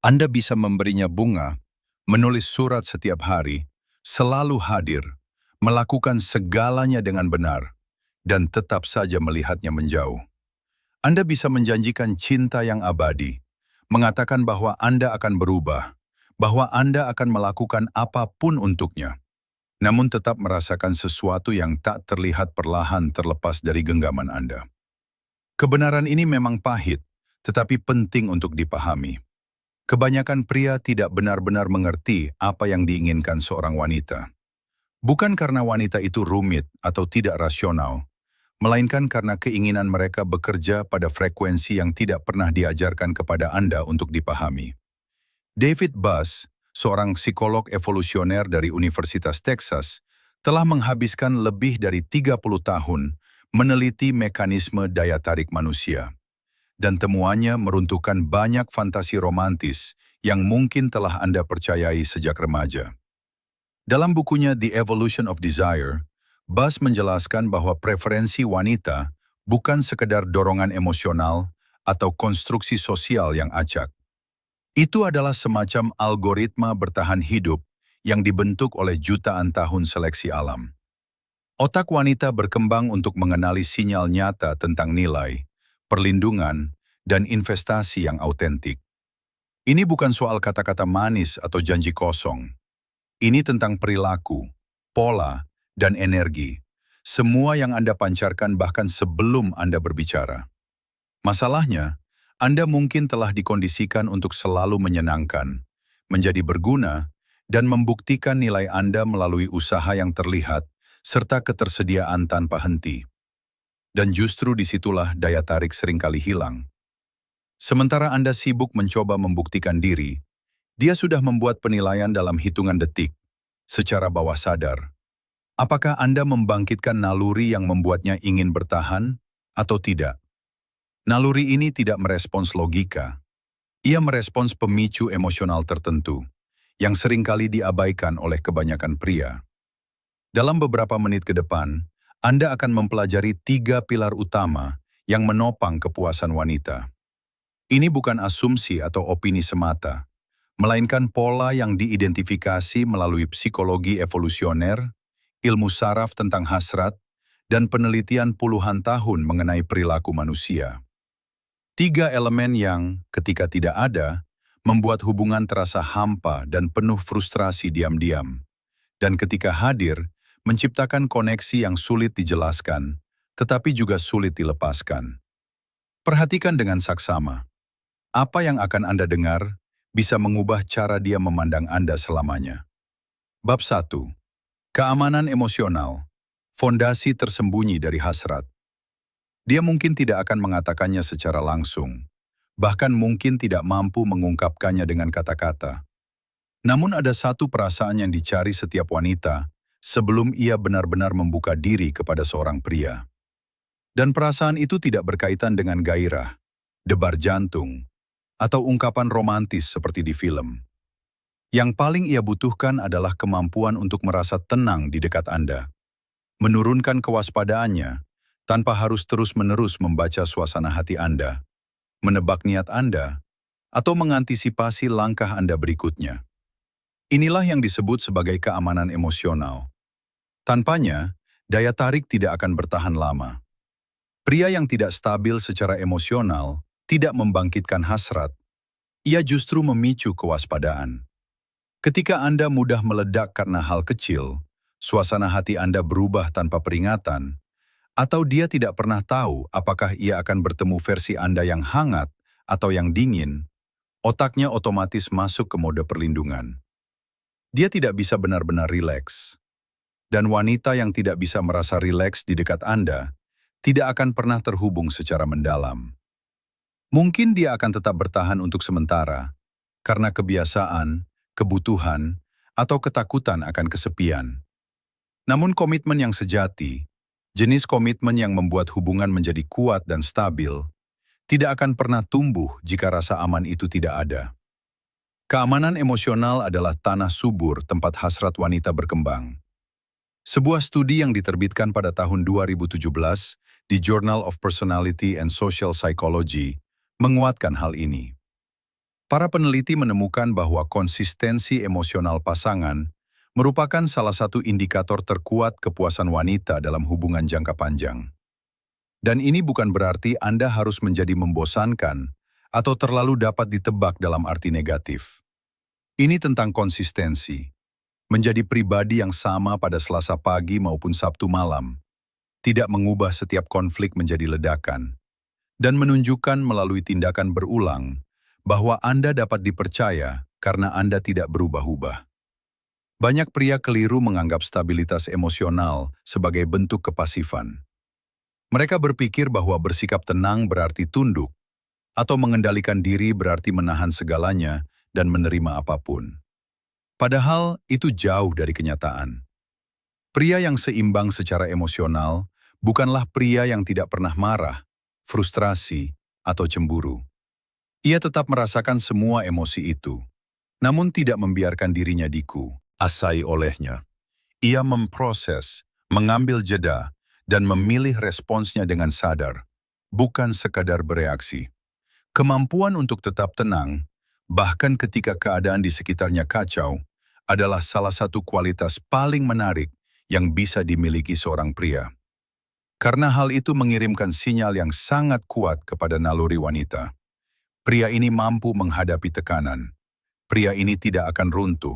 Anda bisa memberinya bunga, menulis surat setiap hari, selalu hadir, melakukan segalanya dengan benar, dan tetap saja melihatnya menjauh. Anda bisa menjanjikan cinta yang abadi, mengatakan bahwa Anda akan berubah, bahwa Anda akan melakukan apapun untuknya, namun tetap merasakan sesuatu yang tak terlihat perlahan terlepas dari genggaman Anda. Kebenaran ini memang pahit, tetapi penting untuk dipahami. Kebanyakan pria tidak benar-benar mengerti apa yang diinginkan seorang wanita. Bukan karena wanita itu rumit atau tidak rasional, melainkan karena keinginan mereka bekerja pada frekuensi yang tidak pernah diajarkan kepada Anda untuk dipahami. David Buss, seorang psikolog evolusioner dari Universitas Texas, telah menghabiskan lebih dari 30 tahun meneliti mekanisme daya tarik manusia. Dan temuannya meruntuhkan banyak fantasi romantis yang mungkin telah Anda percayai sejak remaja. Dalam bukunya The Evolution of Desire, Buss menjelaskan bahwa preferensi wanita bukan sekedar dorongan emosional atau konstruksi sosial yang acak. Itu adalah semacam algoritma bertahan hidup yang dibentuk oleh jutaan tahun seleksi alam. Otak wanita berkembang untuk mengenali sinyal nyata tentang nilai, perlindungan, dan investasi yang autentik. Ini bukan soal kata-kata manis atau janji kosong. Ini tentang perilaku, pola, dan energi. Semua yang Anda pancarkan bahkan sebelum Anda berbicara. Masalahnya, Anda mungkin telah dikondisikan untuk selalu menyenangkan, menjadi berguna, dan membuktikan nilai Anda melalui usaha yang terlihat, serta ketersediaan tanpa henti. Dan justru disitulah daya tarik seringkali hilang. Sementara Anda sibuk mencoba membuktikan diri, dia sudah membuat penilaian dalam hitungan detik, secara bawah sadar. Apakah Anda membangkitkan naluri yang membuatnya ingin bertahan, atau tidak? Naluri ini tidak merespons logika. Ia merespons pemicu emosional tertentu, yang seringkali diabaikan oleh kebanyakan pria. Dalam beberapa menit ke depan, Anda akan mempelajari 3 pilar utama yang menopang kepuasan wanita. Ini bukan asumsi atau opini semata, melainkan pola yang diidentifikasi melalui psikologi evolusioner, ilmu saraf tentang hasrat, dan penelitian puluhan tahun mengenai perilaku manusia. 3 elemen yang, ketika tidak ada, membuat hubungan terasa hampa dan penuh frustrasi diam-diam. Dan ketika hadir, menciptakan koneksi yang sulit dijelaskan, tetapi juga sulit dilepaskan. Perhatikan dengan saksama. Apa yang akan Anda dengar bisa mengubah cara dia memandang Anda selamanya. Bab 1. Keamanan emosional. Fondasi tersembunyi dari hasrat. Dia mungkin tidak akan mengatakannya secara langsung, bahkan mungkin tidak mampu mengungkapkannya dengan kata-kata. Namun ada satu perasaan yang dicari setiap wanita sebelum ia benar-benar membuka diri kepada seorang pria. Dan perasaan itu tidak berkaitan dengan gairah, debar jantung, atau ungkapan romantis seperti di film. Yang paling ia butuhkan adalah kemampuan untuk merasa tenang di dekat Anda, menurunkan kewaspadaannya tanpa harus terus-menerus membaca suasana hati Anda, menebak niat Anda, atau mengantisipasi langkah Anda berikutnya. Inilah yang disebut sebagai keamanan emosional. Tanpanya, daya tarik tidak akan bertahan lama. Pria yang tidak stabil secara emosional tidak membangkitkan hasrat, ia justru memicu kewaspadaan. Ketika Anda mudah meledak karena hal kecil, suasana hati Anda berubah tanpa peringatan, atau dia tidak pernah tahu apakah ia akan bertemu versi Anda yang hangat atau yang dingin, otaknya otomatis masuk ke mode perlindungan. Dia tidak bisa benar-benar rileks. Dan wanita yang tidak bisa merasa rileks di dekat Anda tidak akan pernah terhubung secara mendalam. Mungkin dia akan tetap bertahan untuk sementara, karena kebiasaan, kebutuhan, atau ketakutan akan kesepian. Namun komitmen yang sejati, jenis komitmen yang membuat hubungan menjadi kuat dan stabil, tidak akan pernah tumbuh jika rasa aman itu tidak ada. Keamanan emosional adalah tanah subur tempat hasrat wanita berkembang. Sebuah studi yang diterbitkan pada tahun 2017 di Journal of Personality and Social Psychology menguatkan hal ini. Para peneliti menemukan bahwa konsistensi emosional pasangan merupakan salah satu indikator terkuat kepuasan wanita dalam hubungan jangka panjang. Dan ini bukan berarti Anda harus menjadi membosankan atau terlalu dapat ditebak dalam arti negatif. Ini tentang konsistensi, menjadi pribadi yang sama pada Selasa pagi maupun Sabtu malam, tidak mengubah setiap konflik menjadi ledakan, dan menunjukkan melalui tindakan berulang bahwa Anda dapat dipercaya karena Anda tidak berubah-ubah. Banyak pria keliru menganggap stabilitas emosional sebagai bentuk kepasifan. Mereka berpikir bahwa bersikap tenang berarti tunduk, atau mengendalikan diri berarti menahan segalanya dan menerima apapun. Padahal itu jauh dari kenyataan. Pria yang seimbang secara emosional bukanlah pria yang tidak pernah marah, frustrasi, atau cemburu. Ia tetap merasakan semua emosi itu, namun tidak membiarkan dirinya dikuasai olehnya. Ia memproses, mengambil jeda, dan memilih responsnya dengan sadar, bukan sekadar bereaksi. Kemampuan untuk tetap tenang, bahkan ketika keadaan di sekitarnya kacau, adalah salah satu kualitas paling menarik yang bisa dimiliki seorang pria. Karena hal itu mengirimkan sinyal yang sangat kuat kepada naluri wanita. Pria ini mampu menghadapi tekanan. Pria ini tidak akan runtuh.